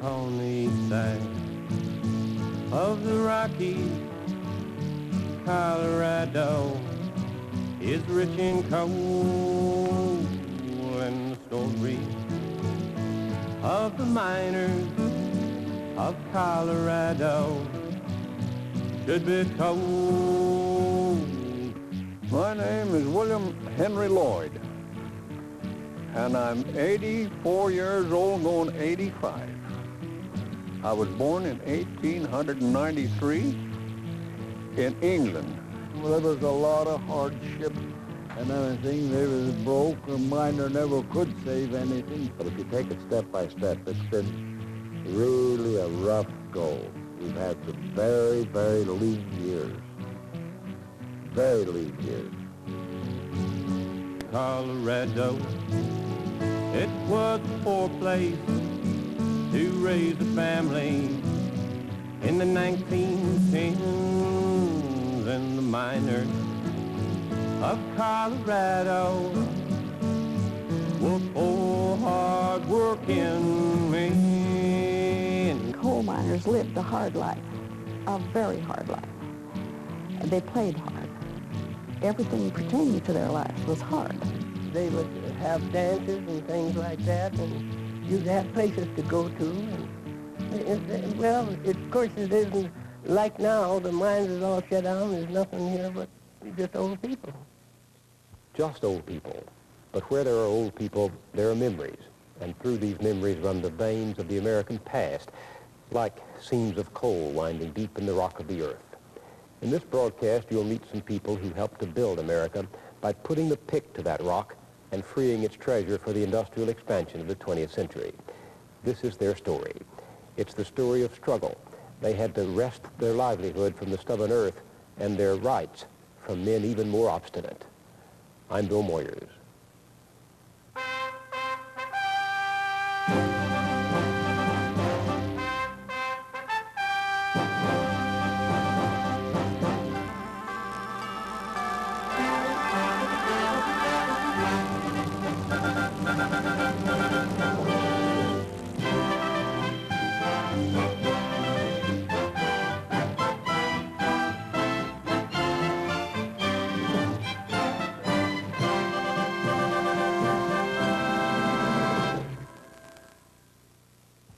On the east side of the Rockies, Colorado is rich in coal, and the story of the miners of Colorado should be told. My name is William Henry Lloyd, and I'm 84 years old, going 85. I was born in 1893 in England. Well, there was a lot of hardship and everything. They was broke. A miner never could save anything. But if you take it step by step, it's been really a rough go. We've had some very, very lean years. Very lean years. Colorado, it was a poor place to raise a family in the 1910s, and the miners of Colorado were poor, hard-working men. Coal miners lived a hard life, a very hard life. They played hard. Everything pertaining to their lives was hard. They would have dances and things like that, and you'd have places to go to. And well, of course, it isn't like now. The mines is all shut down. There's nothing here but just old people. Just old people. But where there are old people, there are memories. And through these memories run the veins of the American past, like seams of coal winding deep in the rock of the earth. In this broadcast, you'll meet some people who helped to build America by putting the pick to that rock and freeing its treasure for the industrial expansion of the 20th century. This is their story. It's the story of struggle. They had to wrest their livelihood from the stubborn earth and their rights from men even more obstinate. I'm Bill Moyers.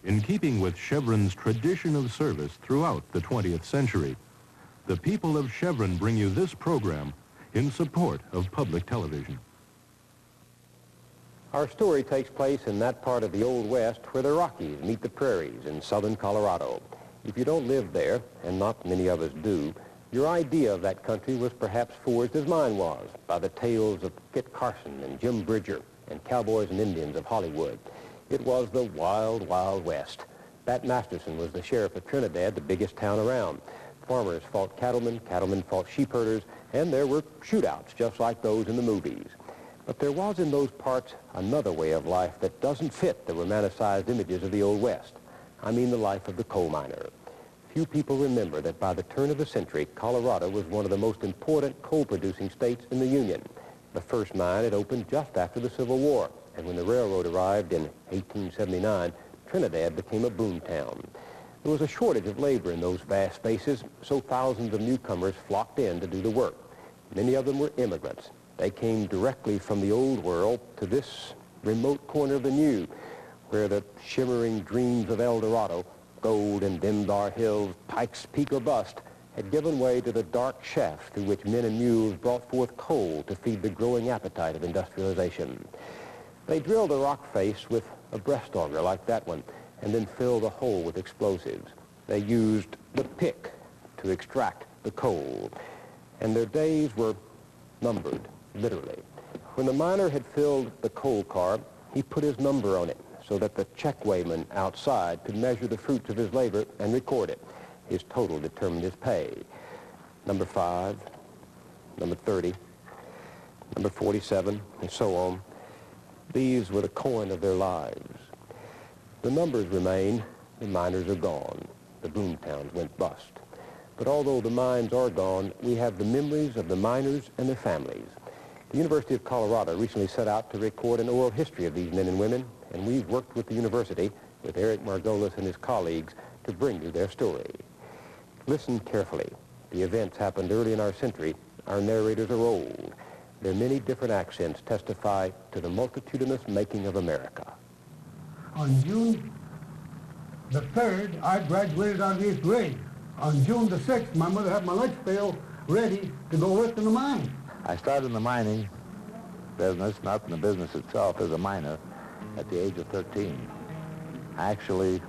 In keeping with Chevron's tradition of service throughout the 20th century, the people of Chevron bring you this program in support of public television. Our story takes place in that part of the Old West where the Rockies meet the prairies in southern Colorado. If you don't live there, and not many of us do, your idea of that country was perhaps forged as mine was by the tales of Kit Carson and Jim Bridger and cowboys and Indians of Hollywood. It was the wild, wild West. Bat Masterson was the sheriff of Trinidad, the biggest town around. Farmers fought cattlemen, cattlemen fought sheep herders, and there were shootouts just like those in the movies. But there was in those parts another way of life that doesn't fit the romanticized images of the Old West. I mean the life of the coal miner. Few people remember that by the turn of the century, Colorado was one of the most important coal-producing states in the Union. The first mine had opened just after the Civil War, and when the railroad arrived in 1879, Trinidad became a boom town. There was a shortage of labor in those vast spaces, so thousands of newcomers flocked in to do the work. Many of them were immigrants. They came directly from the old world to this remote corner of the new, where the shimmering dreams of El Dorado, gold and Denbar Hills, Pikes Peak or bust, had given way to the dark shafts through which men and mules brought forth coal to feed the growing appetite of industrialization. They drilled the rock face with a breast auger like that one, and then filled the hole with explosives. They used the pick to extract the coal, and their days were numbered, literally. When the miner had filled the coal car, he put his number on it so that the check weighman outside could measure the fruits of his labor and record it. His total determined his pay. Number 5, number 30, number 47, and so on. These were the coin of their lives. The numbers remain, the miners are gone. The boom towns went bust. But although the mines are gone, we have the memories of the miners and their families. The University of Colorado recently set out to record an oral history of these men and women, and we've worked with the university with Eric Margolis and his colleagues to bring you their story. Listen carefully. The events happened early in our century. Our narrators are old. Their many different accents testify to the multitudinous making of America. On June the 3rd, I graduated out of 8th grade. On June the 6th, my mother had my lunch pail ready to go work in the mine. I started in the mining business, not in the business itself, as a miner at the age of 13. Actually,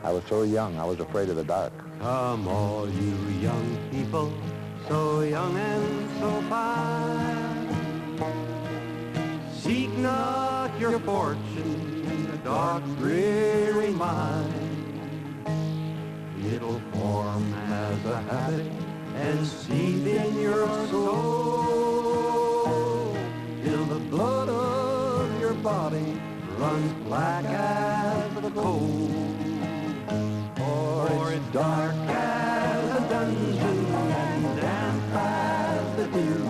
I was so young, I was afraid of the dark. Come all you young people, so young and so fine. Seek not your fortune in the dark, dreary mine. It'll form as a habit and seep in your soul till the blood of your body runs black as the coal. For it's dark as a dungeon and damp as the dew,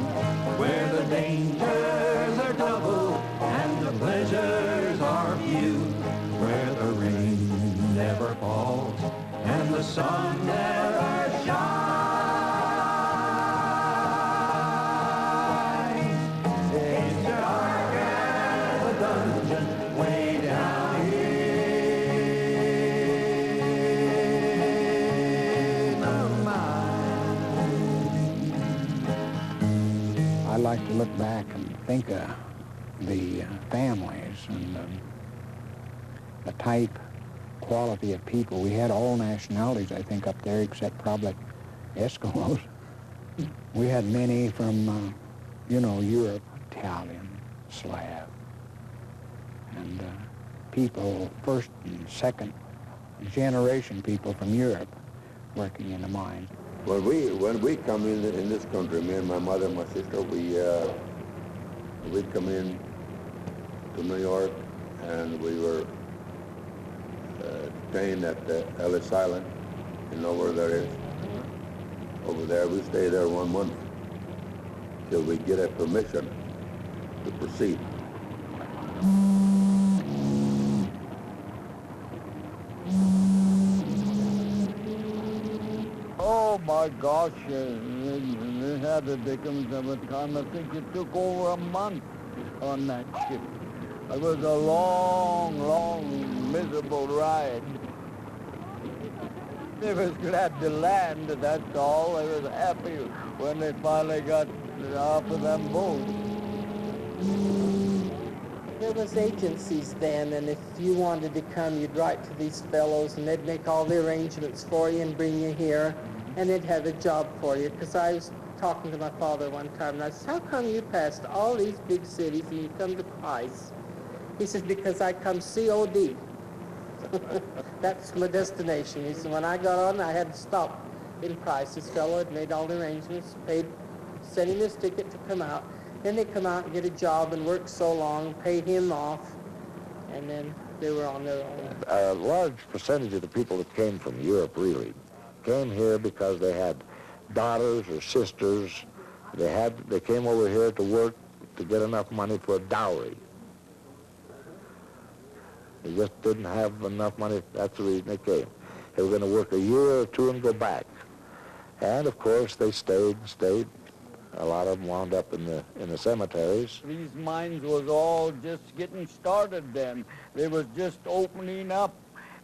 where the dangers are double and the pleasures are few, where the rain never falls and the sun never shines. It's dark as a dungeon way down in the mine. I like to look back and think of the families and the type, quality of people. We had all nationalities, I think, up there, except probably Eskimos. We had many from, Europe, Italian, Slav, and people, first and second generation people from Europe working in the mines. When we come in this country, me and my mother and my sister, we'd come in to New York, and we were staying at Ellis Island. You know where that is? Over there, we stay there 1 month till we get a permission to proceed. Oh my gosh, it had the Dickens of a time. I think it took over a month on that ship. It was a long, long, miserable ride. They was glad to land, that's all. They was happy when they finally got off of them boats. There was agencies then, and if you wanted to come, you'd write to these fellows, and they'd make all the arrangements for you and bring you here, and they'd have a job for you. Because I was talking to my father one time, and I said, how come you passed all these big cities and you come to Price? He says, because I come COD. That's my destination. He said, when I got on, I had to stop in Price. This fellow had made all the arrangements, sent him his ticket to come out. Then they come out and get a job and work so long, pay him off, and then they were on their own. A large percentage of the people that came from Europe really came here because they had daughters or sisters. They came over here to work to get enough money for a dowry. They just didn't have enough money. That's the reason they came. They were going to work a year or two and go back. And of course they stayed. A lot of them wound up in the cemeteries. These mines was all just getting started then. They was just opening up,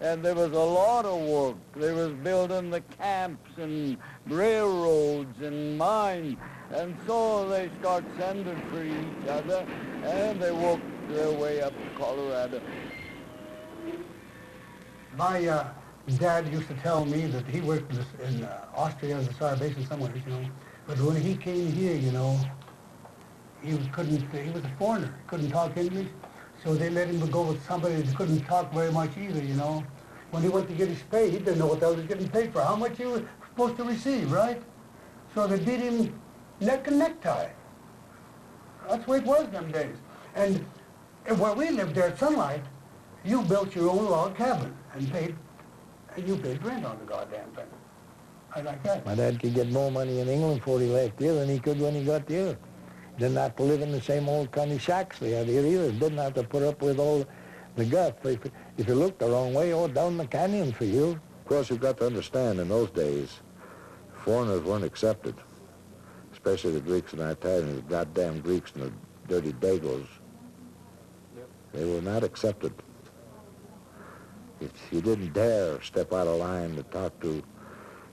and there was a lot of work. They was building the camps and railroads and mines, and so they start sending for each other, and they worked their way up to Colorado. My dad used to tell me that he worked in Austria as a starvation somewhere, But when he came here, he was a foreigner, couldn't talk English, so they let him go with somebody that couldn't talk very much either, When he went to get his pay, he didn't know what that was getting paid for, how much he was supposed to receive, right? So they beat him neck and necktie. That's the way it was them days. And where we lived there at Sunlight, you built your own log cabin and you paid rent on the goddamn thing. I like that. My dad could get more money in England before he left here than he could when he got here. Didn't have to live in the same old kind of shacks they had here either. Didn't have to put up with all The gas, if you look the wrong way, oh, down the canyon for you. Of course, you've got to understand, in those days, foreigners weren't accepted, especially the Greeks and Italians, the goddamn Greeks and the dirty Dagos. They were not accepted. You didn't dare step out of line to talk to,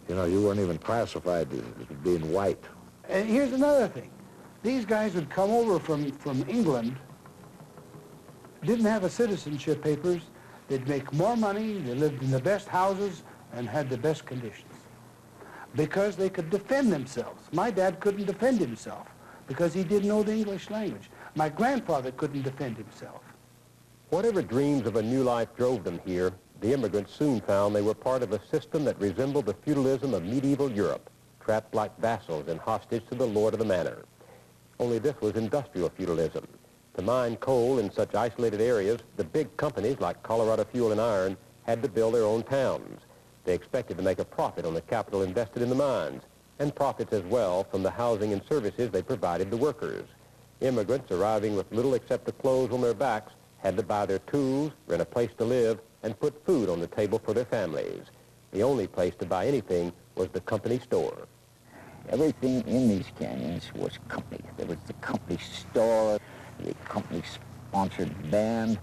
you know, you weren't even classified as being white. And here's another thing. These guys would come over from England, didn't have a citizenship papers, they'd make more money, they lived in the best houses, and had the best conditions. Because they could defend themselves. My dad couldn't defend himself because he didn't know the English language. My grandfather couldn't defend himself. Whatever dreams of a new life drove them here, the immigrants soon found they were part of a system that resembled the feudalism of medieval Europe, trapped like vassals and hostage to the lord of the manor. Only this was industrial feudalism. To mine coal in such isolated areas, the big companies like Colorado Fuel and Iron had to build their own towns. They expected to make a profit on the capital invested in the mines, and profits as well from the housing and services they provided the workers. Immigrants arriving with little except the clothes on their backs had to buy their tools, rent a place to live, and put food on the table for their families. The only place to buy anything was the company store. Everything in these canyons was company. There was the company store, the company-sponsored band,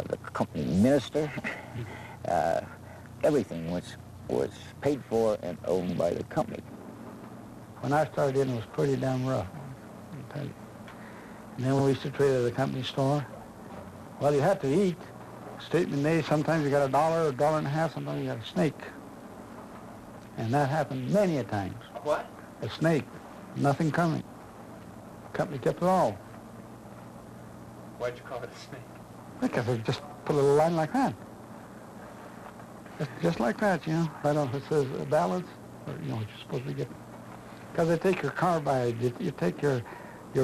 the company minister. Everything was paid for and owned by the company. When I started in, it was pretty damn rough, I'll tell you. And then we used to trade at the company store. Well, you had to eat. Statement day, sometimes you got $1 or $1.50, sometimes you got a snake. And that happened many a times. What? A snake. Nothing coming. The company kept it all. Why'd you call it a snake? Because they just put a little line like that. Just like that, you know. Right on, it says balance, or, you know, what you're supposed to get. Because they take your carbide, you take your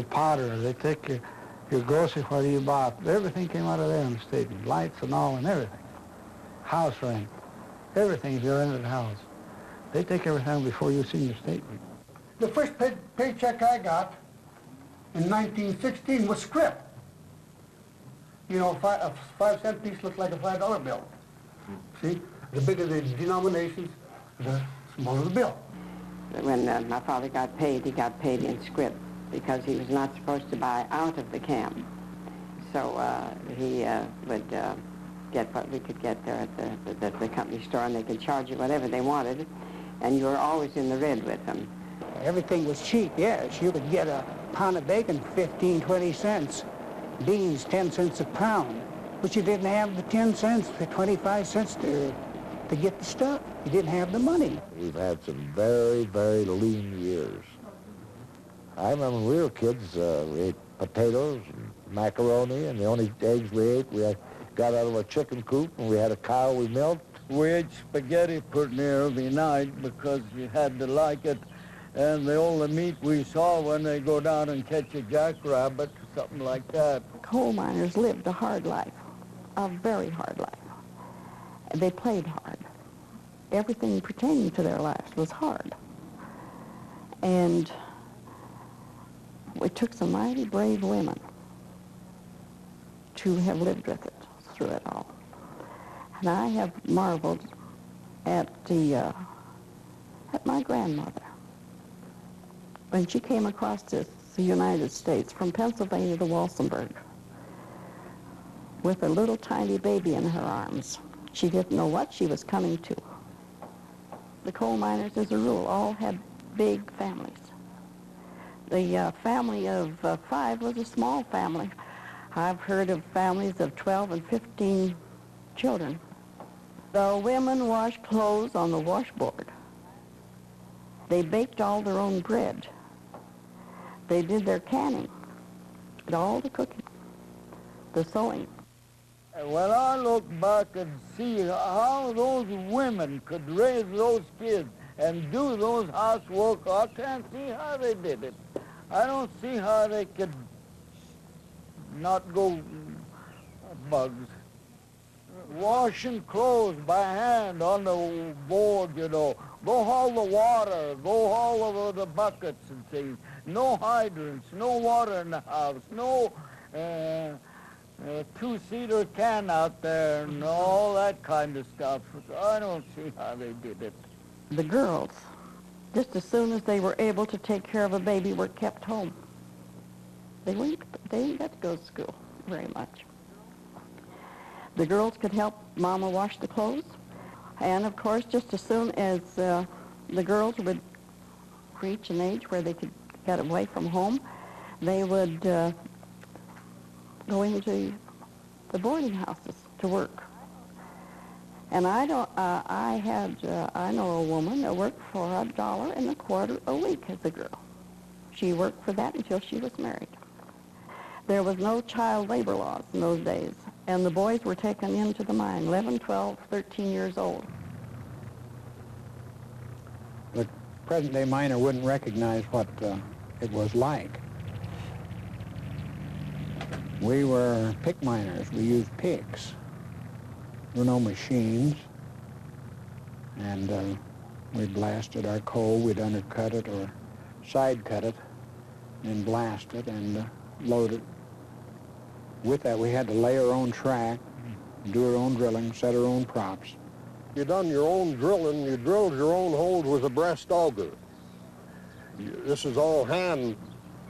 powder, they take your grocery, what you bought. Everything came out of there in the statement. Lights and all and everything. House rent. Everything if you're in the house. They take everything before you see your statement. The first paycheck I got in 1916 was scrip. You know, a 5-cent piece looked like a $5 bill. See? The bigger the denominations, the smaller the bill. When my father got paid, he got paid in scrip because he was not supposed to buy out of the camp. So he would get what we could get there at the company store, and they could charge you whatever they wanted, and you were always in the red with them. Everything was cheap, yes. You could get a pound of bacon 15, 20 cents. Beans 10 cents a pound. But you didn't have the 10 cents, the 25 cents to get the stuff. You didn't have the money. We've had some very, very lean years. I remember when we were kids, we ate potatoes and macaroni, and the only eggs we ate, we got out of a chicken coop, and we had a cow we milked. We ate spaghetti pretty near every night because you had to like it. And the only meat we saw when they go down and catch a jackrabbit, something like that. Coal miners lived a hard life, a very hard life. They played hard. Everything pertaining to their lives was hard. And it took some mighty brave women to have lived with it through it all. And I have marveled at my grandmother. When she came across the United States from Pennsylvania to Walsenburg with a little tiny baby in her arms, she didn't know what she was coming to. The coal miners, as a rule, all had big families. The family of 5 was a small family. I've heard of families of 12 and 15 children. The women washed clothes on the washboard. They baked all their own bread. They did their canning, did all the cooking, the sewing. When I look back and see how those women could raise those kids and do those housework, I can't see how they did it. I don't see how they could not go bugs. Washing clothes by hand on the board, you know. Go haul the water, go haul over the buckets and things. No hydrants, no water in the house, no two-seater can out there and all that kind of stuff. So I don't see how they did it. The girls, just as soon as they were able to take care of a baby, were kept home. They didn't get to go to school very much. The girls could help Mama wash the clothes. And of course, just as soon as the girls would reach an age where they could get away from home, they would go into the boarding houses to work. And I know a woman that worked for $1.25 a week as a girl. She worked for that until she was married. There was no child labor laws in those days, and the boys were taken into the mine, 11, 12, 13 years old. The present-day miner wouldn't recognize what it was like. We were pick miners. We used picks. There were no machines, and we blasted our coal. We'd undercut it or side cut it, and blast it and load it. With that, we had to lay our own track, do our own drilling, set our own props. You done your own drilling. You drilled your own holes with a breast auger. This is all hand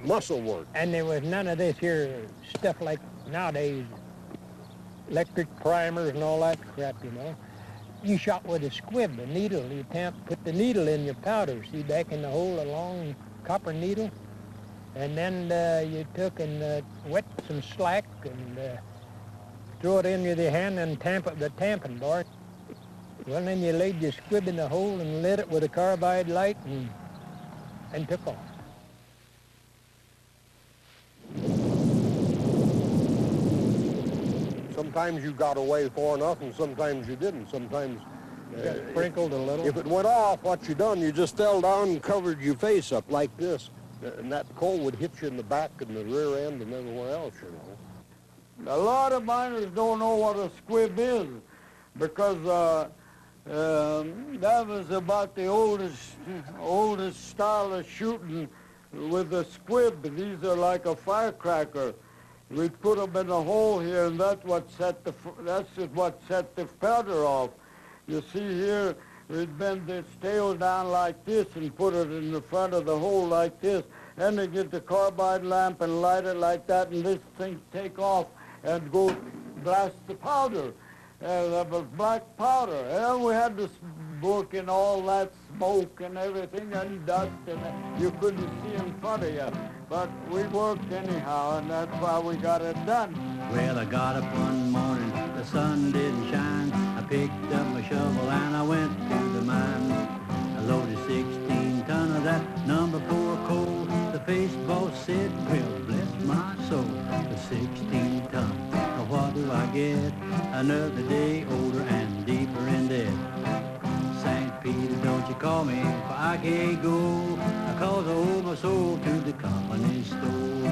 muscle work. And there was none of this here stuff like nowadays, electric primers and all that crap, you know. You shot with a squib, a needle. You put the needle in your powder, see, back in the hole, a long copper needle. And then you took and wet some slack and threw it in with your hand and tamp it with the tamping bar. Well, then you laid your squib in the hole and lit it with a carbide light and took off. Sometimes you got away far enough and sometimes you didn't. Sometimes got sprinkled a little. If it went off, what you done, you just fell down and covered your face up like this. And that coal would hit you in the back and the rear end and everywhere else, you know. A lot of miners don't know what a squib is because that was about the oldest style of shooting with a squib. These are like a firecracker. We put them in a hole here, and that's what set the powder off. You see here, we'd bend this tail down like this and put it in the front of the hole like this. Then they get the carbide lamp and light it like that, and this thing take off and go blast the powder. And that was black powder. And we had to work in all that smoke and everything and dust, and you couldn't see in front of you. But we worked anyhow, and that's why we got it done. Well, I got up one morning, the sun didn't shine. I picked up my shovel and I went to the mine. I loaded 16 ton of that number 4 coal. The face boss said, well, bless my soul, the 16 ton. Now what do I get? Another day older and deeper in debt. St. Peter, don't you call me, for I can't go, cause I owe my soul to the company store.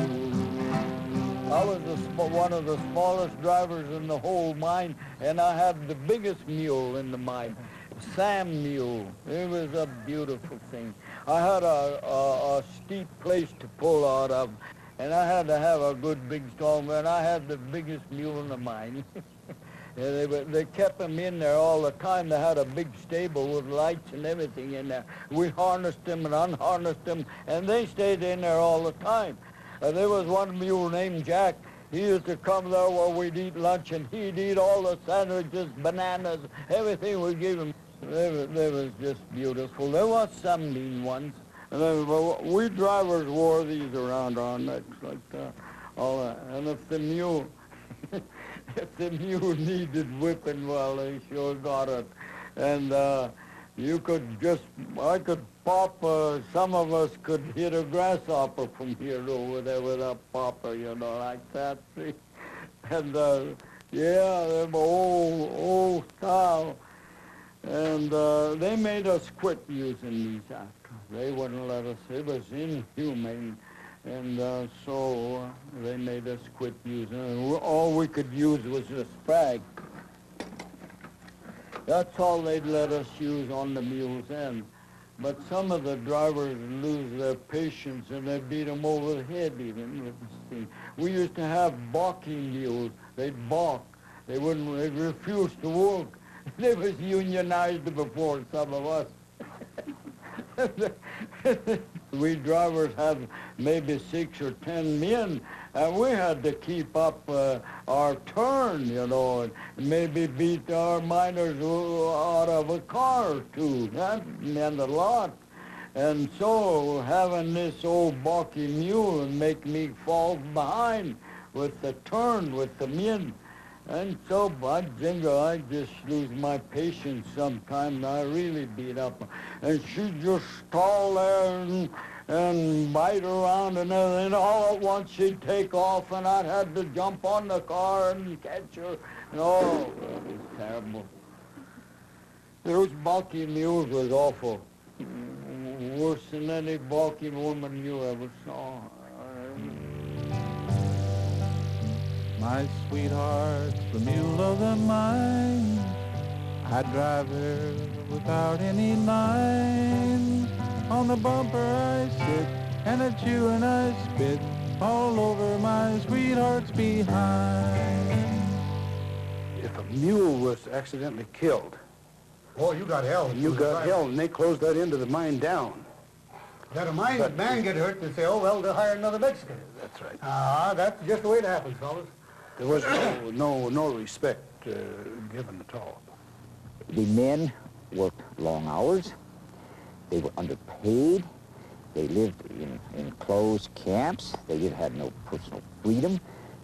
I was one of the smallest drivers in the whole mine, and I had the biggest mule in the mine, Sam Mule. It was a beautiful thing. I had a steep place to pull out of, and I had to have a good big strong man. I had the biggest mule in the mine. They kept him in there all the time. They had a big stable with lights and everything in there. We harnessed him and unharnessed him, and they stayed in there all the time. There was one mule named Jack. He used to come there where we'd eat lunch, and he'd eat all the sandwiches, bananas, everything we gave him. They was just beautiful. There was some mean ones. And we drivers wore these around our necks like that. All that. And if the mule, if the mule needed whipping, well, they sure got it. And you could just, I could pop, some of us could hit a grasshopper from here to over there with a popper, you know, like that, see? And, yeah, they were old style. And they made us quit using these after. They wouldn't let us, it was inhumane. And so they made us quit using it. All we could use was a sprag. That's all they'd let us use on the mule's end. But some of the drivers lose their patience and they beat them over the head even with this thing. We used to have balking mules. They'd balk. They'd refuse to work. They was unionized before some of us. We drivers had maybe 6 or 10 men, and we had to keep up our turn, you know, and maybe beat our miners out of a car or two. That meant a lot. And so having this old balky mule and make me fall behind with the turn with the men. And so, by jingo, I just lose my patience sometimes. I really beat up. And she'd just stall there and bite around and everything. All at once she'd take off, and I'd have to jump on the car and catch her. And oh, it was terrible. Those balky mules was awful. Worse than any balky woman you ever saw. My sweetheart's the mule of the mine. I drive her without any line. On the bumper I sit, and at you and I spit all over my sweetheart's behind. If a mule was accidentally killed, oh, you got hell. You got hell, and they closed that end of the mine down. Let a man get hurt, they say, oh, well, they'll hire another Mexican. That's right. That's just the way it happens, fellas. There was no respect given at all. The men worked long hours. They were underpaid. They lived in closed camps. They had no personal freedom.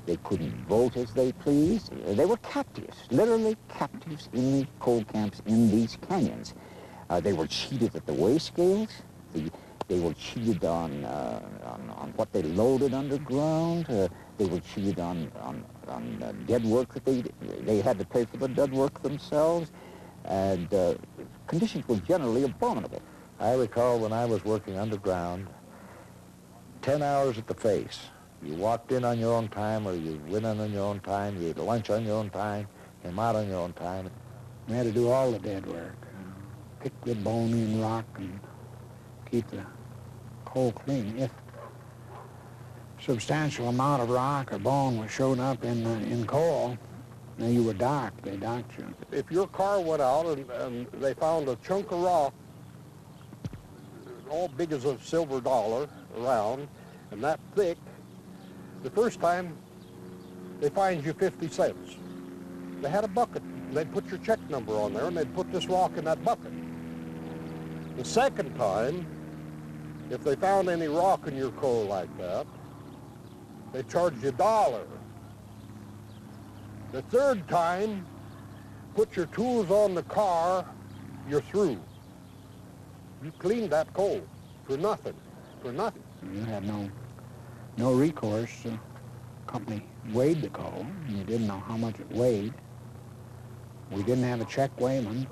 They couldn't vote as they pleased. They were captives, literally captives in the coal camps in these canyons. They were cheated at the weigh scales. They were cheated on what they loaded underground. They were cheated on dead work that they had to pay for the dead work themselves. And conditions were generally abominable. I recall when I was working underground, 10 hours at the face. You walked in on your own time, or you went in on your own time, you ate lunch on your own time, came out on your own time. We had to do all the dead work. Pick the bone in rock and keep the coal clean. If substantial amount of rock or bone was shown up in coal, then you were docked. They docked you. If your car went out and they found a chunk of rock all big as a silver dollar around and that thick, the first time they fined you 50 cents. They had a bucket. They'd put your check number on there and they'd put this rock in that bucket. The second time, if they found any rock in your coal like that, they charged you $1. The third time, put your tools on the car, you're through. You cleaned that coal for nothing, You had no recourse. The company weighed the coal. You didn't know how much it weighed. We didn't have a check weighman.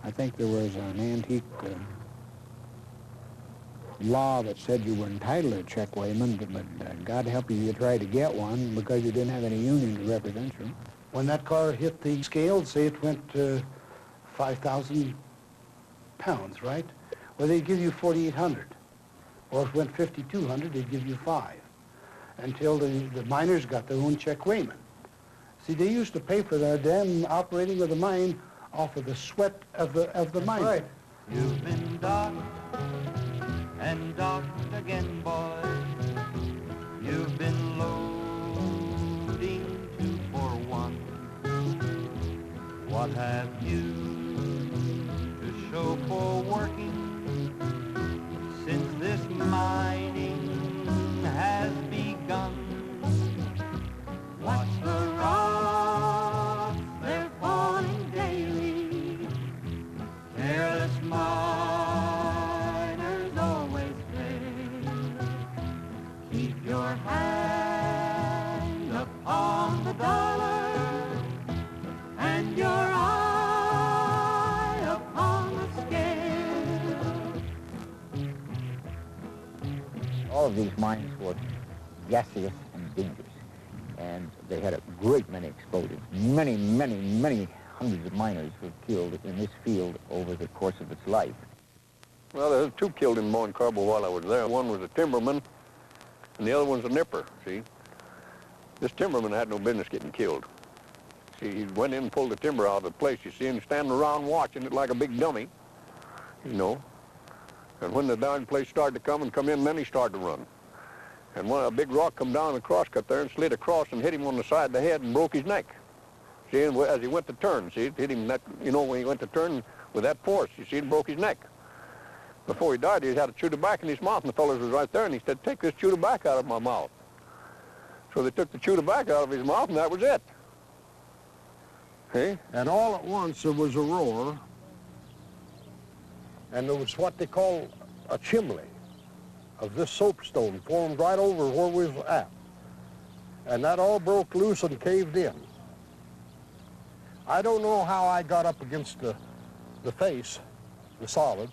I think there was an antique law that said you were entitled to a check weighman, but God help you, you tried to get one because you didn't have any union to represent you. When that car hit the scale, say it went 5,000 pounds, right? Well, they'd give you 4,800. Or if it went 5,200, they'd give you 5. Until the miners got their own check weighman. See, they used to pay for their damn operating of the mine off of the sweat of the mine. Right. You've been docked and docked again, boy. You've been loading 2 for 1. What have you to show for working since this mining has begun? Watch the rocks, they're falling daily. Careless miners always fail. Keep your hand upon the dollar and your eye upon the scale. All of these mines were gaseous and dangerous. And they had a great many explosives. Many, many, many hundreds of miners were killed in this field over the course of its life. Well, there was 2 killed in Moyne Carbo while I was there. One was a timberman, and the other one's a nipper, see? This timberman had no business getting killed. See, he went in and pulled the timber out of the place, you see, and standing around watching it like a big dummy, you know. And when the down place started to come in, then he started to run. And when a big rock come down the crosscut there and slid across and hit him on the side of the head and broke his neck. See, and as he went to turn, see, it hit him that, you know, when he went to turn with that force, you see, it broke his neck. Before he died, he had a chew tobacco in his mouth, and the fellows was right there, and he said, "Take this chew tobacco out of my mouth." So they took the chew tobacco out of his mouth, and that was it. Okay? And all at once there was a roar, and there was what they call a chimney of this soapstone formed right over where we was at. And that all broke loose and caved in. I don't know how I got up against the face, the solid,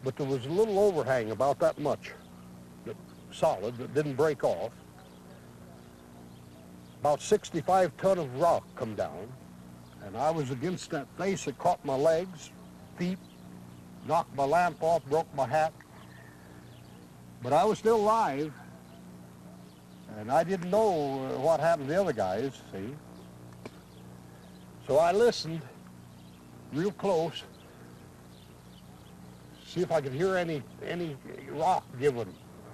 but there was a little overhang about that much, solid, that didn't break off. About 65 ton of rock come down, and I was against that face. It caught my legs, feet, knocked my lamp off, broke my hat. But I was still alive, and I didn't know what happened to the other guys, see? So I listened real close, see if I could hear any rock given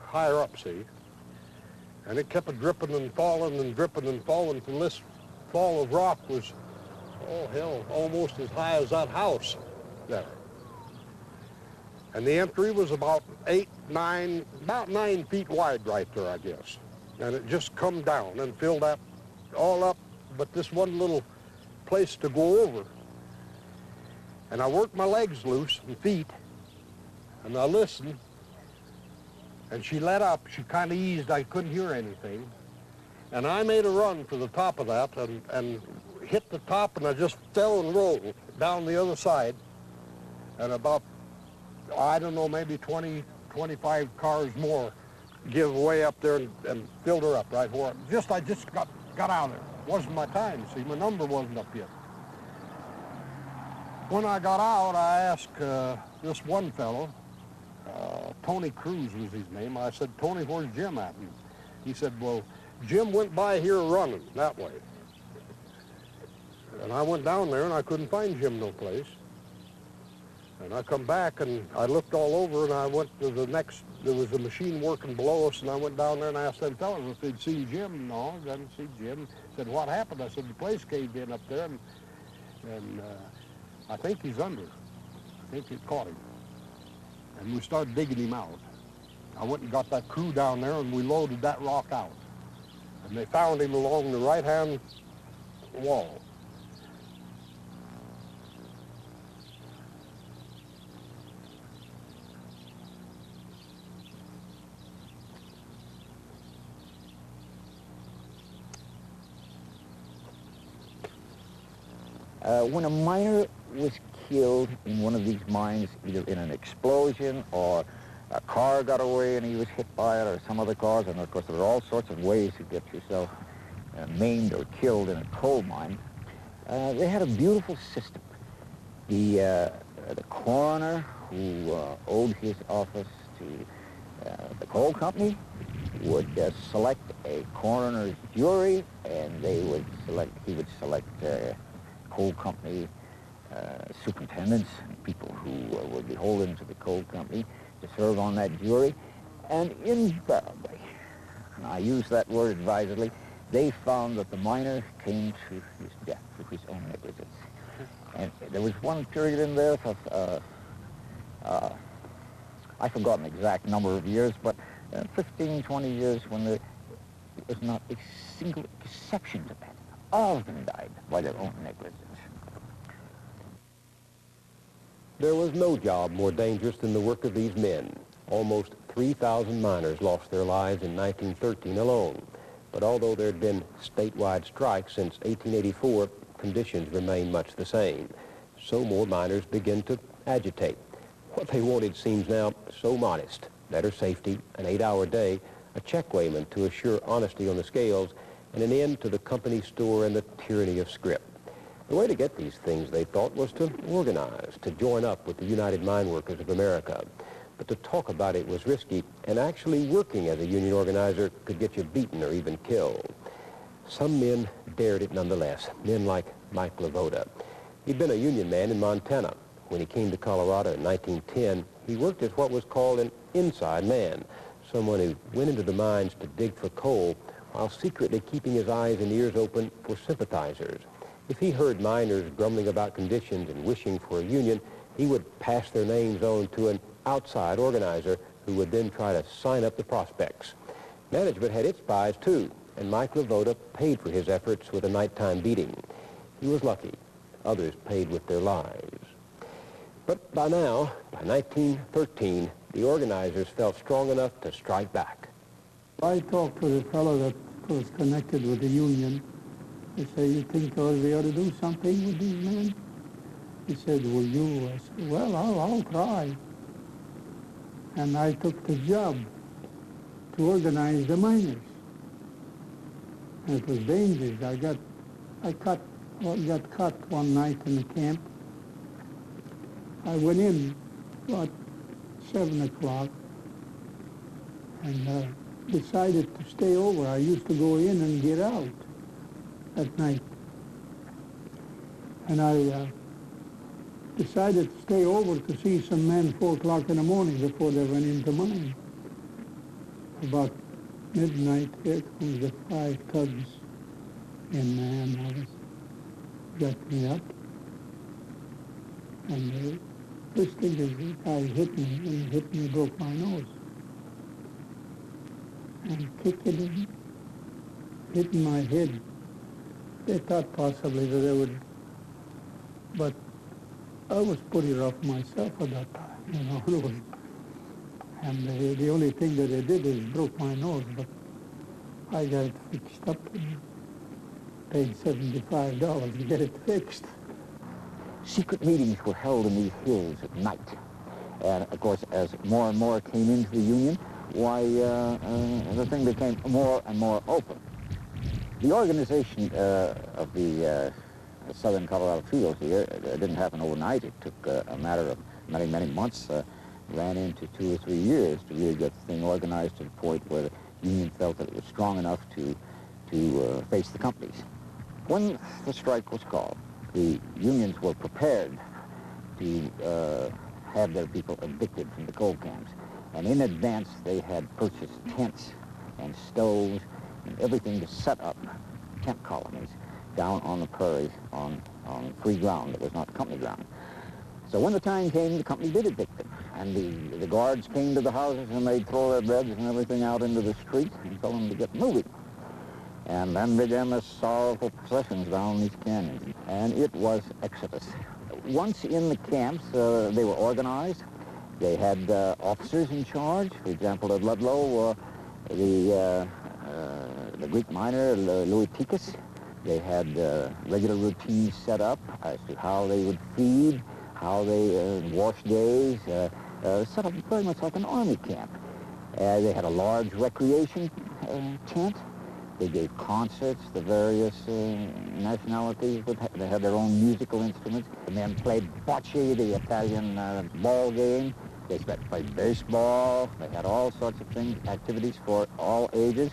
higher up, see? And it kept dripping and falling and dripping and falling till this fall of rock was, oh hell, almost as high as that house there. And the entry was about 9 feet wide right there, I guess. And it just come down and filled that all up, but this one little place to go over. And I worked my legs loose and feet, and I listened, and she let up. She kind of eased. I couldn't hear anything. And I made a run for the top of that and hit the top, and I just fell and rolled down the other side. And about, I don't know, maybe 20, 25 cars more give way up there and filled her up right where I just got out of there. It wasn't my time, see, my number wasn't up yet. When I got out, I asked this one fellow, Tony Cruz was his name. I said, "Tony, where's Jim at?" And he said, "Well, Jim went by here running that way." And I went down there and I couldn't find Jim no place. And I come back and I looked all over and I went to the next, there was a machine working below us, and I went down there and I asked them fellas if they'd seen Jim. No, I didn't see Jim. Said, "What happened?" I said, "The place caved in up there and I think he's under. I think it caught him." And we started digging him out. I went and got that crew down there and we loaded that rock out. And they found him along the right-hand wall. When a miner was killed in one of these mines, either in an explosion or a car got away and he was hit by it, or some other cause, and of course there are all sorts of ways to get yourself maimed or killed in a coal mine, they had a beautiful system. The coroner who owed his office to the coal company would select a coroner's jury, and he would select coal company superintendents and people who were beholden to the coal company to serve on that jury. And invariably, and I use that word advisedly, they found that the miner came to his death through his own negligence. And there was one period in there of, I've forgotten the exact number of years, but 15, 20 years when there was not a single exception to that. All of them died by their own negligence. There was no job more dangerous than the work of these men. Almost 3,000 miners lost their lives in 1913 alone. But although there had been statewide strikes since 1884, conditions remained much the same. So more miners began to agitate. What they wanted seems now so modest: better safety, an 8-hour day, a check weighman to assure honesty on the scales, and an end to the company store and the tyranny of scrip. The way to get these things, they thought, was to organize, to join up with the United Mine Workers of America. But to talk about it was risky, and actually working as a union organizer could get you beaten or even killed. Some men dared it nonetheless, men like Mike Lavoda. He'd been a union man in Montana. When he came to Colorado in 1910, he worked as what was called an inside man, someone who went into the mines to dig for coal while secretly keeping his eyes and ears open for sympathizers. If he heard miners grumbling about conditions and wishing for a union, he would pass their names on to an outside organizer who would then try to sign up the prospects. Management had its spies too, and Mike Lavoda paid for his efforts with a nighttime beating. He was lucky. Others paid with their lives. But by now, by 1913, the organizers felt strong enough to strike back. I talked to the fellow that was connected with the union. I said, you think we ought to do something with these men? He said, will you? I said, well, I'll try. And I took the job to organize the miners. And it was dangerous. I got cut one night in the camp. I went in about 7 o'clock and decided to stay over. I used to go in and get out at night. And I decided to stay over to see some men 4 o'clock in the morning before they went into mine. About midnight, here comes the 5 thugs in man. Got me up. And the first thing is the guy hit me, and he hit me, broke my nose. And kicked it in, hit in my head. They thought possibly that they would, but I was pretty rough myself at that time, you know. And the only thing that they did is broke my nose, but I got it fixed up and paid $75 to get it fixed. Secret meetings were held in these hills at night. And, of course, as more and more came into the union, why, the thing became more and more open. The organization of the Southern Colorado Fields here didn't happen overnight. It took a matter of many, many months, ran into 2 or 3 years to really get the thing organized to the point where the union felt that it was strong enough to face the companies. When the strike was called, the unions were prepared to have their people evicted from the coal camps. And in advance, they had purchased tents and stoves and everything to set up tent colonies down on the prairies on free ground that was not company ground. So when the time came, the company did evict them. And the guards came to the houses and they'd throw their beds and everything out into the street and tell them to get moving. And then began the sorrowful processions down these canyons. And it was exodus. Once in the camps, they were organized. They had officers in charge. For example, at Ludlow, the Greek miner, Louis Tikas. They had regular routines set up as to how they would feed, how they wash days, set up very much like an army camp. They had a large recreation tent. They gave concerts. The various nationalities, they had their own musical instruments. The men played bocce, the Italian ball game. They played baseball. They had all sorts of things, activities for all ages.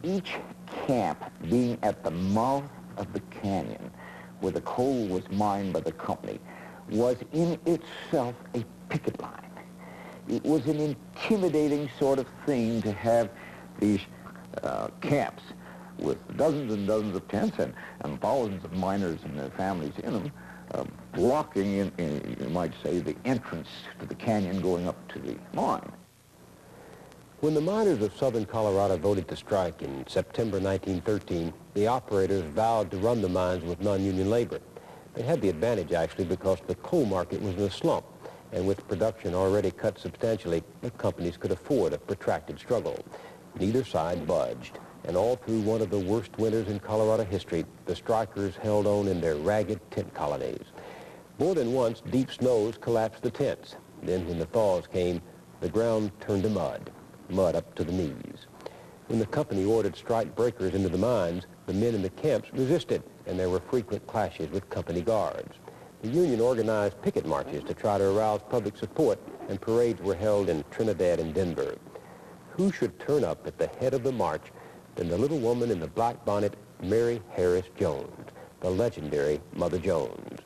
Each camp being at the mouth of the canyon where the coal was mined by the company was in itself a picket line. It was an intimidating sort of thing to have these camps with dozens and dozens of tents and thousands of miners and their families in them, blocking, you might say, the entrance to the canyon going up to the mine. When the miners of southern Colorado voted to strike in September 1913, the operators vowed to run the mines with non-union labor. They had the advantage, actually, because the coal market was in a slump, and with production already cut substantially, the companies could afford a protracted struggle. Neither side budged, and all through one of the worst winters in Colorado history, the strikers held on in their ragged tent colonies. More than once, deep snows collapsed the tents. Then, when the thaws came, the ground turned to mud up to the knees. When the company ordered strike breakers into the mines, the men in the camps resisted, and there were frequent clashes with company guards. The union organized picket marches to try to arouse public support, and parades were held in Trinidad and Denver. Who should turn up at the head of the march than the little woman in the black bonnet, Mary Harris Jones, the legendary Mother Jones.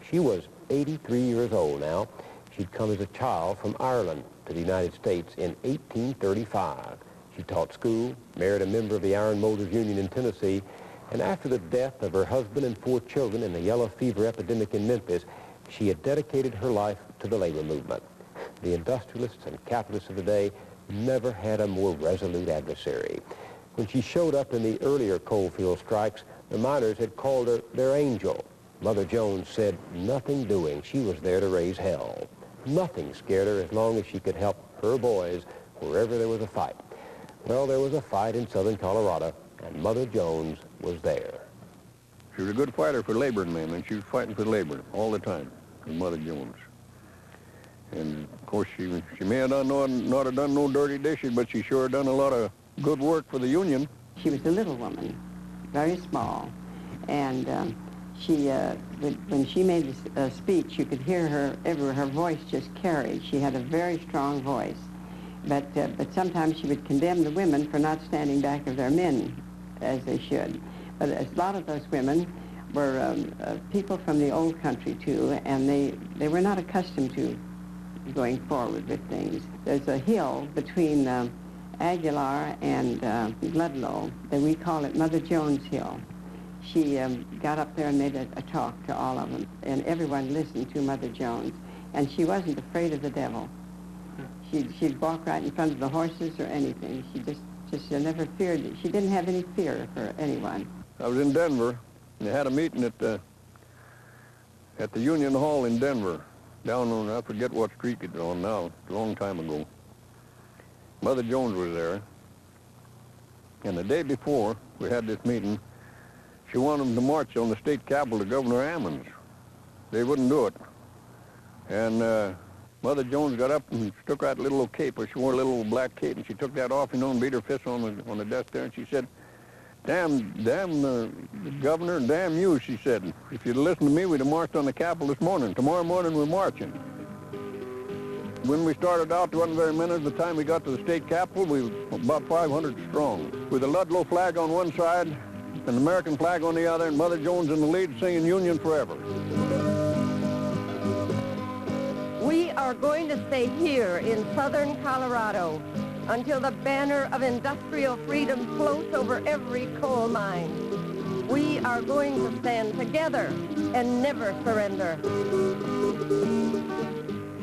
She was 83 years old now. She'd come as a child from Ireland to the United States in 1835. She taught school, married a member of the Iron Molders Union in Tennessee, and after the death of her husband and 4 children in the yellow fever epidemic in Memphis, she had dedicated her life to the labor movement. The industrialists and capitalists of the day never had a more resolute adversary. When she showed up in the earlier coalfield strikes, the miners had called her their angel. Mother Jones said nothing doing. She was there to raise hell. Nothing scared her as long as she could help her boys wherever there was a fight. Well, there was a fight in southern Colorado, and Mother Jones was there. She was a good fighter for laboring men, and she was fighting for labor all the time, Mother Jones. And, of course, she may have not have done no dirty dishes, but she sure done a lot of good work for the Union. She was a little woman, very small, and when she made a speech, you could hear her everywhere. Her voice just carried. She had a very strong voice, but sometimes she would condemn the women for not standing back of their men as they should. But a lot of those women were people from the old country too, and they were not accustomed to going forward with things. There's a hill between Aguilar and Ludlow that we call it Mother Jones Hill. She got up there and made a talk to all of them, and everyone listened to Mother Jones. And she wasn't afraid of the devil. She'd walk right in front of the horses or anything. She just never feared it. She didn't have any fear for anyone. I was in Denver, and they had a meeting at the Union Hall in Denver, down on, I forget what street it's on now, a long time ago. Mother Jones was there, and the day before we had this meeting, she wanted them to march on the state capitol to Governor Ammons. They wouldn't do it. And Mother Jones got up and took out a little old cape. She wore a little black cape, and she took that off, and beat her fist on the desk there, and she said, damn the governor, and damn you, she said. If you'd listened to me, we'd have marched on the Capitol this morning. Tomorrow morning, we're marching. When we started out, there wasn't very many. By the time we got to the state capitol, we were about 500 strong, with the Ludlow flag on one side and the American flag on the other, and Mother Jones in the lead singing Union Forever. We are going to stay here in southern Colorado until the banner of industrial freedom floats over every coal mine. We are going to stand together and never surrender.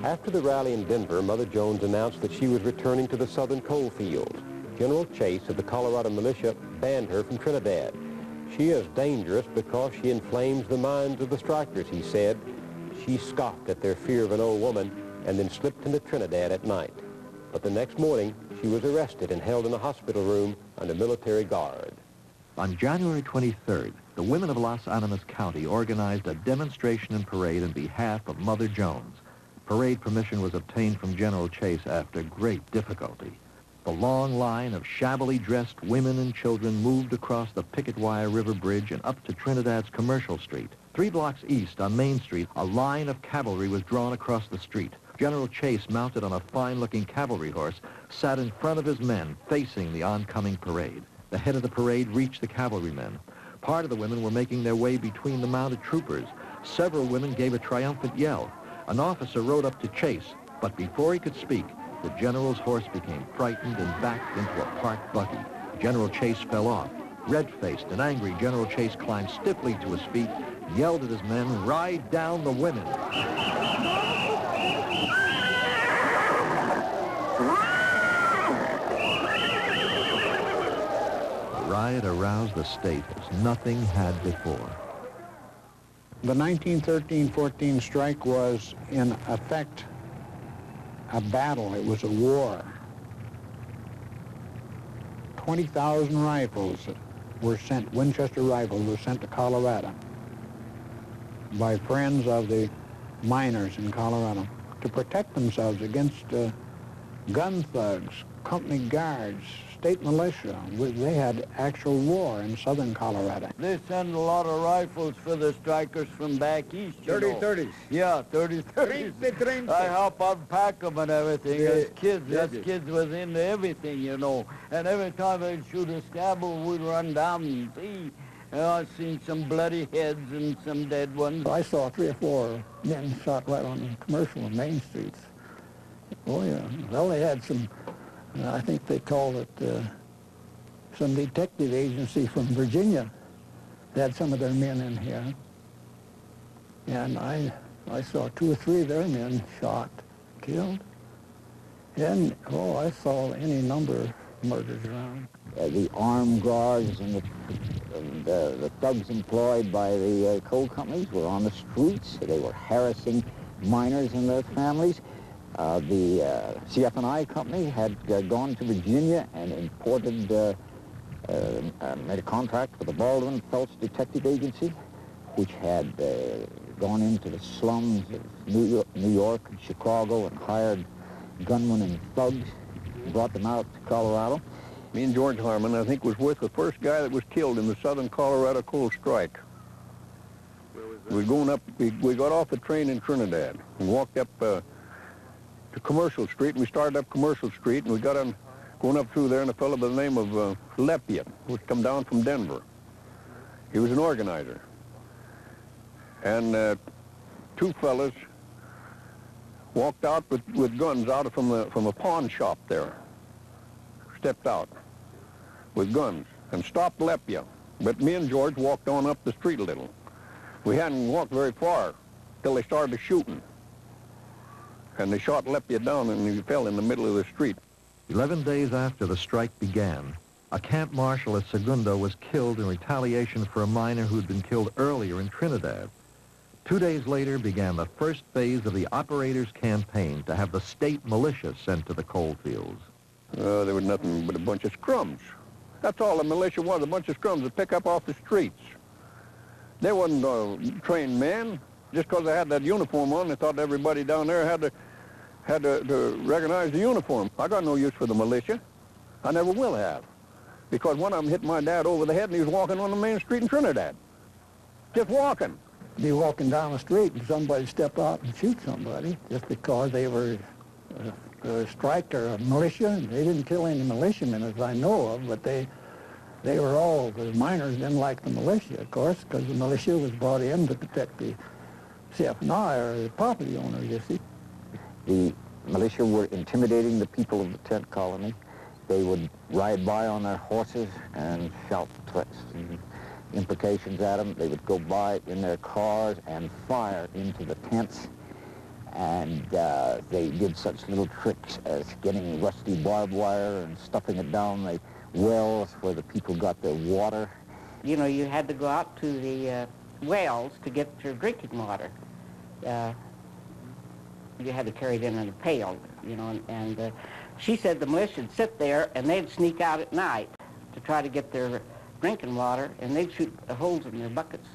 After the rally in Denver, Mother Jones announced that she was returning to the southern coal fields. General Chase of the Colorado militia banned her from Trinidad. She is dangerous because she inflames the minds of the strikers, he said. She scoffed at their fear of an old woman and then slipped into Trinidad at night. But the next morning, she was arrested and held in a hospital room under military guard. On January 23rd, the women of Los Animas County organized a demonstration and parade in behalf of Mother Jones. Parade permission was obtained from General Chase after great difficulty. The long line of shabbily dressed women and children moved across the Picket Wire River Bridge and up to Trinidad's Commercial Street. 3 blocks east on Main Street, a line of cavalry was drawn across the street. General Chase, mounted on a fine-looking cavalry horse, sat in front of his men, facing the oncoming parade. The head of the parade reached the cavalrymen. Part of the women were making their way between the mounted troopers. Several women gave a triumphant yell. An officer rode up to Chase, but before he could speak, the general's horse became frightened and backed into a parked buggy. General Chase fell off. Red-faced and angry, General Chase climbed stiffly to his feet, yelled at his men, "Ride down the women." The riot aroused the state as nothing had before. The 1913-14 strike was, in effect, a battle. It was a war. 20,000 rifles were sent, Winchester rifles were sent to Colorado by friends of the miners in Colorado to protect themselves against gun thugs, company guards, state militia. They had actual war in southern Colorado. They send a lot of rifles for the strikers from back east, you know. 30-30s. Yeah, 30-30s. I help unpack them and everything. As kids, us kids was into everything, you know. And every time they'd shoot a scabble, we'd run down and see. I've seen some bloody heads and some dead ones. I saw 3 or 4 men shot right on the commercial and main streets. Oh, yeah. Well, they had some, I think they called it some detective agency from Virginia. They had some of their men in here. And I saw 2 or 3 of their men shot, killed. And, oh, I saw any number of murders around. The armed guards and the thugs employed by the coal companies were on the streets. They were harassing miners and their families. The CF&I company had gone to Virginia and imported, made a contract with the Baldwin Phelps Detective Agency, which had gone into the slums of New York and Chicago and hired gunmen and thugs, brought them out to Colorado. Me and George Harmon, I think, was with the first guy that was killed in the Southern Colorado coal strike. We were going up, we got off the train in Trinidad and walked up to Commercial Street, and we started up Commercial Street, and we got on, going up through there, and a fellow by the name of Lepia, who had come down from Denver. He was an organizer. And 2 fellas walked out with guns out from a pawn shop there. Stepped out with guns and stopped Lepia. But me and George walked on up the street a little. We hadn't walked very far till they started shooting. And they shot Lepia down and he fell in the middle of the street. 11 days after the strike began, a camp marshal at Segundo was killed in retaliation for a miner who'd been killed earlier in Trinidad. 2 days later began the first phase of the operators' campaign to have the state militia sent to the coal fields. There was nothing but a bunch of scrums. That's all the militia was, a bunch of scrums that pick up off the streets. They wasn't trained men. Just because they had that uniform on, they thought everybody down there had to recognize the uniform. I got no use for the militia. I never will have. Because one of them hit my dad over the head and he was walking on the main street in Trinidad. Just walking. Be walking down the street and somebody step out and shoot somebody just because they were a strike or a militia. They didn't kill any militiamen as I know of, but they were all, the miners didn't like the militia, of course, because the militia was brought in to protect the CF&I or the property owners, you see. The militia were intimidating the people of the tent colony. They would ride by on their horses and shout threats and imprecations at them. They would go by in their cars and fire into the tents. And they did such little tricks as getting rusty barbed wire and stuffing it down the wells where the people got their water. You know, you had to go out to the wells to get your drinking water. You had to carry it in a pail, you know, and she said the militia would sit there and they'd sneak out at night to try to get their drinking water, and they'd shoot holes in their buckets.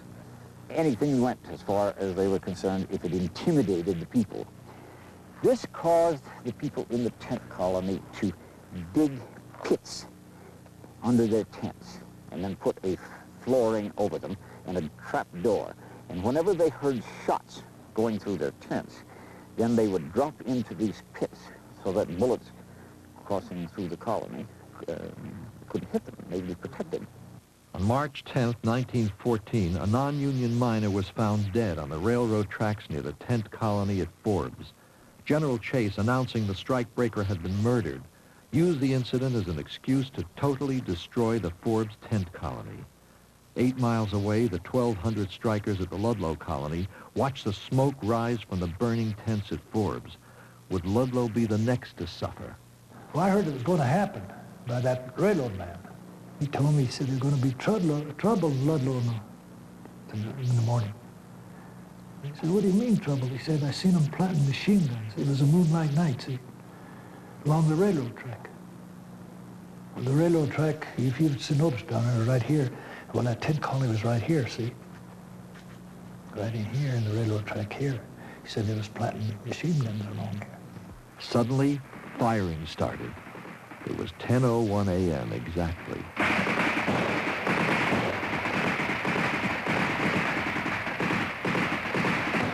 Anything went as far as they were concerned if it intimidated the people. This caused the people in the tent colony to dig pits under their tents and then put a flooring over them and a trap door. And whenever they heard shots going through their tents, then they would drop into these pits so that bullets crossing through the colony couldn't hit them. They'd be protected. On March 10, 1914, a non-union miner was found dead on the railroad tracks near the tent colony at Forbes. General Chase, announcing the strikebreaker had been murdered, used the incident as an excuse to totally destroy the Forbes tent colony. 8 miles away, the 1,200 strikers at the Ludlow colony watched the smoke rise from the burning tents at Forbes. Would Ludlow be the next to suffer? Well, I heard it was going to happen by that railroad man. He told me, he said, there's going to be trouble in Ludlow in the morning. I said, what do you mean trouble? He said, I seen them planting machine guns. It was a moonlight night, see, along the railroad track. Well, the railroad track, if you'd noticed down there, right here, well, that tent colony was right here, see? Right in here, in the railroad track here. He said they was planting machine guns along here. Suddenly, firing started. It was 10:01 a.m. exactly.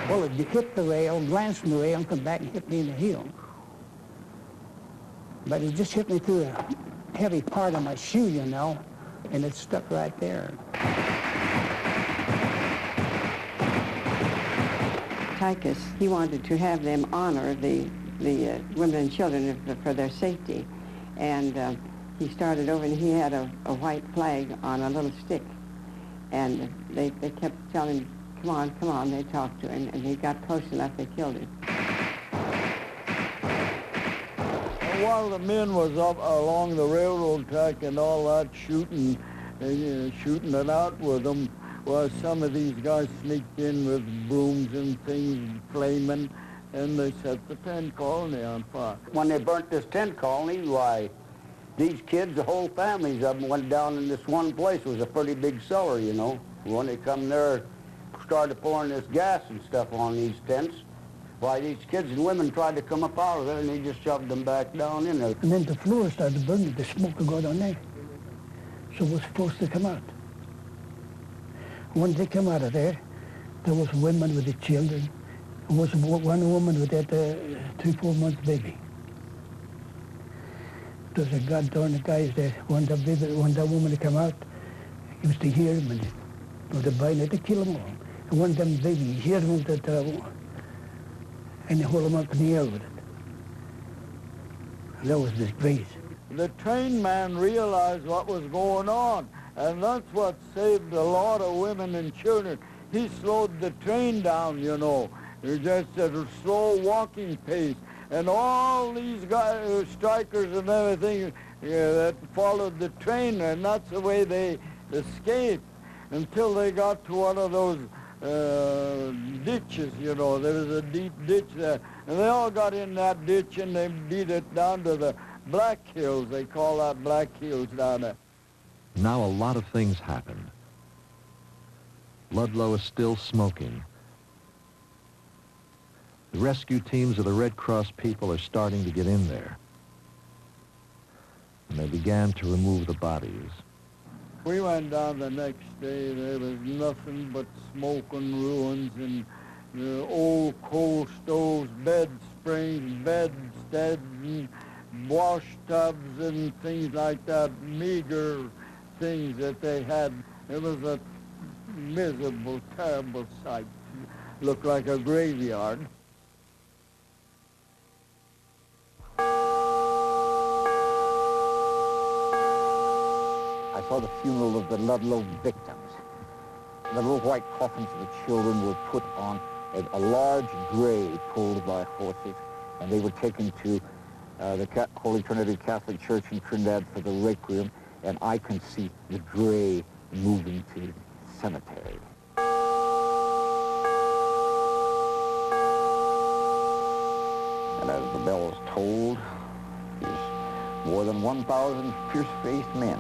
Well, it hit the rail, glanced from the rail, and come back and hit me in the heel. But it just hit me through a heavy part of my shoe, you know, and it stuck right there. Tychus, he wanted to have them honor the women and children for their safety. And he started over, and he had a white flag on a little stick. And they kept telling him, come on, come on. They talked to him, and he got close enough, they killed him. While the men was up along the railroad track and all that, shooting it out with them, well, some of these guys sneaked in with brooms and things flaming, and they set the tent colony on fire. When they burnt this tent colony, why, these kids, the whole families of them went down in this one place. It was a pretty big cellar, you know. When they come there, started pouring this gas and stuff on these tents, why, these kids and women tried to come up out of there, and they just shoved them back down in there. And then the floor started burning, the smoke would go down there. So it was supposed to come out. When they come out of there, there was women with the children. There was one woman with that 3-4 month baby. There's a goddamn guys there. When that woman to come out, he was to hear him, and with the bayonet to kill them all. And one of them baby, hear him that, and they hold him up in the air with it. And that was disgrace. The train man realized what was going on, and that's what saved a lot of women and children. He slowed the train down, you know. It just at a slow walking pace. And all these guys, strikers and everything, that followed the train, and that's the way they escaped until they got to one of those ditches, you know. There was a deep ditch there. And they all got in that ditch, and they beat it down to the Black Hills. They call that Black Hills down there. Now a lot of things happened. Ludlow is still smoking. The rescue teams of the Red Cross people are starting to get in there. And they began to remove the bodies. We went down the next day. There was nothing but smoke and ruins and old coal stoves, bed springs, bedsteads, and wash tubs and things like that, meager things that they had. It was a miserable, terrible sight. Looked like a graveyard. I saw the funeral of the Ludlow victims. The little white coffins of the children were put on a large dray pulled by horses, and they were taken to the Holy Trinity Catholic Church in Trinidad for the requiem, and I can see the dray moving to the cemetery. And as the bells tolled, more than 1,000 fierce-faced men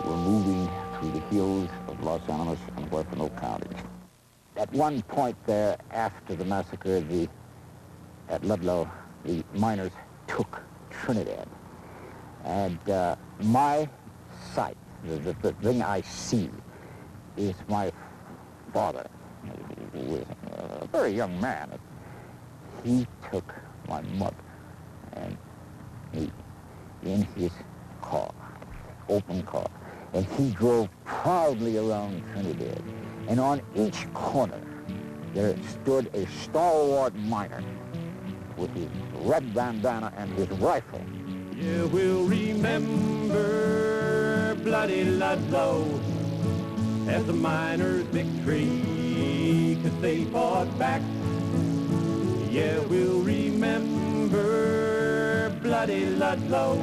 were moving through the hills of Los Animas and Huerfano counties. At one point there, after the massacre at Ludlow, the miners took Trinidad. And my sight, the thing I see, is my father, who was a very young man. He took my mother and me in his car, open car, and he drove proudly around Trinidad. And on each corner, there stood a stalwart miner with his red bandana and his rifle. Yeah, we'll remember bloody Ludlow as a miner's victory, 'cause they fought back. Yeah, we'll remember bloody Ludlow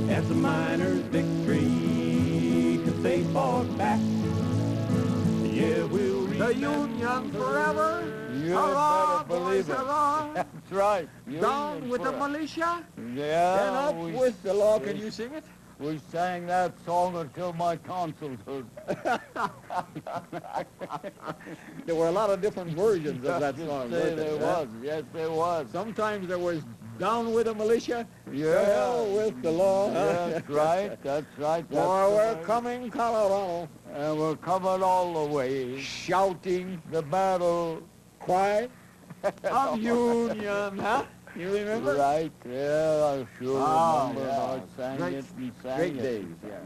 as a miner's victory, 'cause they fought back. Yeah, we'll remember. The Union forever. You better believe it. That's right. Down with the militia. Yeah. And up with the law. Can you sing it? We sang that song until my tonsils hurt. There were a lot of different versions of that song. There was. Yes, there was. Sometimes there was Down with the militia. Yeah. To hell with the law. That's right. That's right. That's Boy, the we're way. coming, Colorado. And we're coming all the way. Shouting The battle cry of Union, huh? You remember? Right, yeah, I sure remember. Yeah. I sang Great, it and sang great it. days, yeah.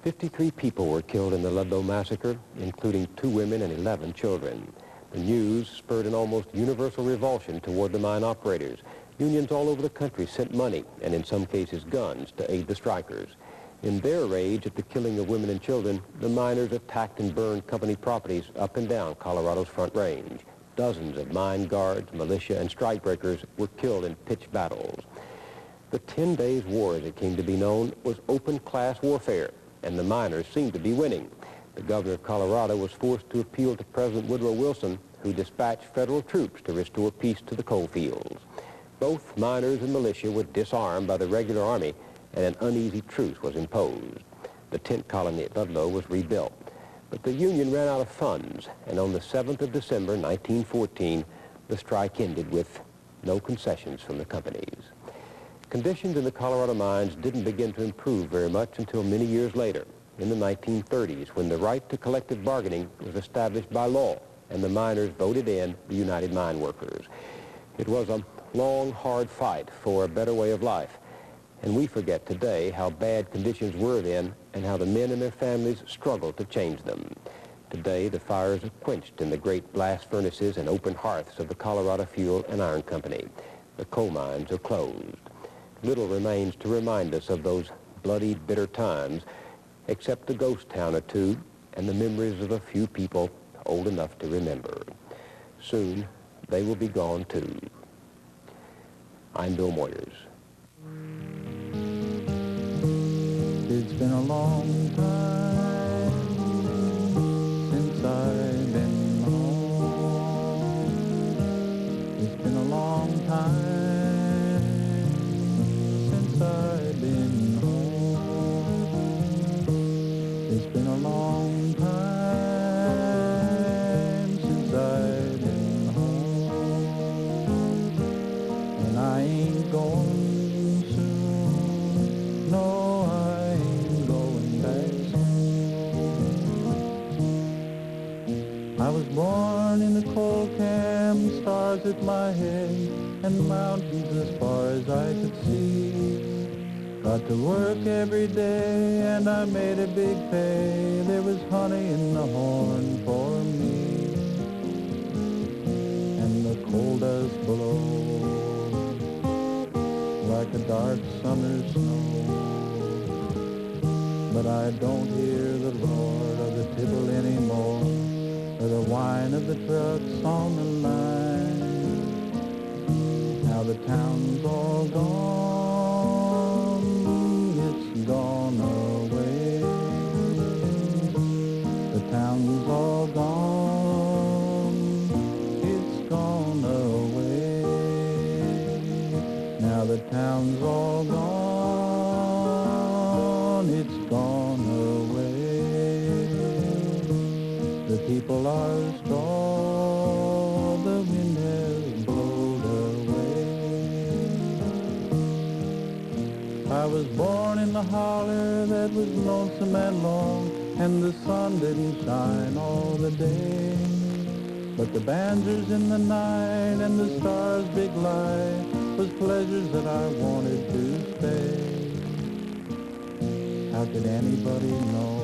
53 people were killed in the Ludlow massacre, including 2 women and 11 children. The news spurred an almost universal revulsion toward the mine operators. Unions all over the country sent money, and in some cases guns, to aid the strikers. In their rage at the killing of women and children, the miners attacked and burned company properties up and down Colorado's Front Range. Dozens of mine guards, militia, and strikebreakers were killed in pitched battles. The 10 Days War, as it came to be known, was open class warfare, and the miners seemed to be winning. The governor of Colorado was forced to appeal to President Woodrow Wilson, who dispatched federal troops to restore peace to the coal fields. Both miners and militia were disarmed by the regular army, and an uneasy truce was imposed. The tent colony at Ludlow was rebuilt. But the Union ran out of funds, and on the 7th of December, 1914, the strike ended with no concessions from the companies. Conditions in the Colorado mines didn't begin to improve very much until many years later, in the 1930s, when the right to collective bargaining was established by law, and the miners voted in the United Mine Workers. It was a long, hard fight for a better way of life. And we forget today how bad conditions were then and how the men and their families struggled to change them. Today, the fires are quenched in the great blast furnaces and open hearths of the Colorado Fuel and Iron Company. The coal mines are closed. Little remains to remind us of those bloody, bitter times, except a ghost town or two and the memories of a few people old enough to remember. Soon, they will be gone too. I'm Bill Moyers. It's been a long time since I've been home. It's been a long time since I've been home. It's been a long time since I've been home. And I ain't going soon, no. I was born in the coal camp, stars at my head, and mountains as far as I could see. Got to work every day, and I made a big pay. There was honey in the horn for me, and the coal dust below, like a dark summer snow. But I don't hear the roar of the tipple anymore, or the whine of the trucks on the line. Now the town's all gone, it's gone away. The town's all gone, it's gone away. Now the town's all gone, it's gone away. The people are straw, the wind has blown away. I was born in the holler that was lonesome and long, and the sun didn't shine all the day. But the banjos in the night and the stars' big light was pleasures that I wanted to stay. How could anybody know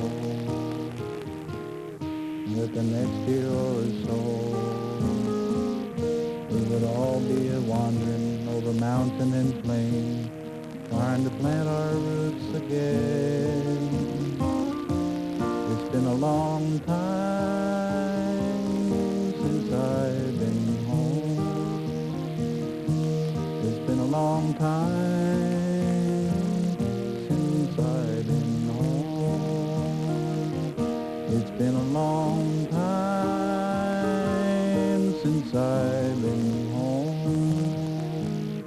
that the next year or so we would all be a-wandering over mountain and plain, trying to plant our roots again. It's been a long time since I've been home. It's been a long time since I've been home. It's been a long time since I've been home,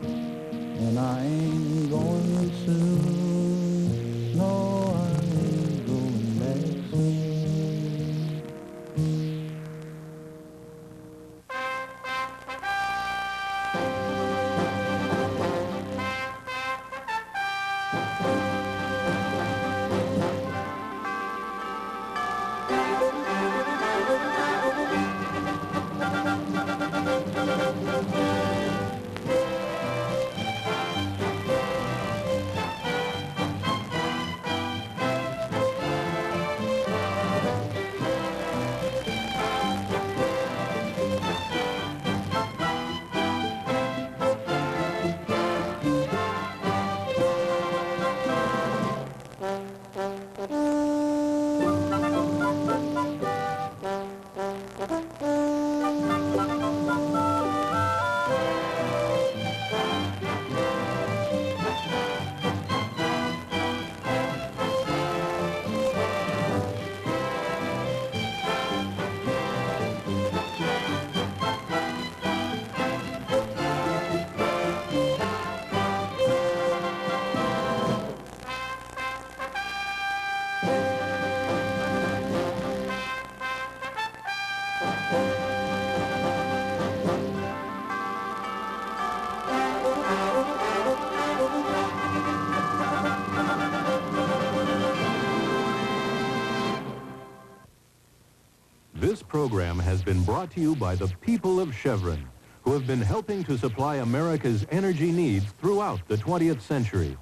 and I ain't going soon, no, I ain't going back soon. This program has been brought to you by the people of Chevron, who have been helping to supply America's energy needs throughout the 20th century.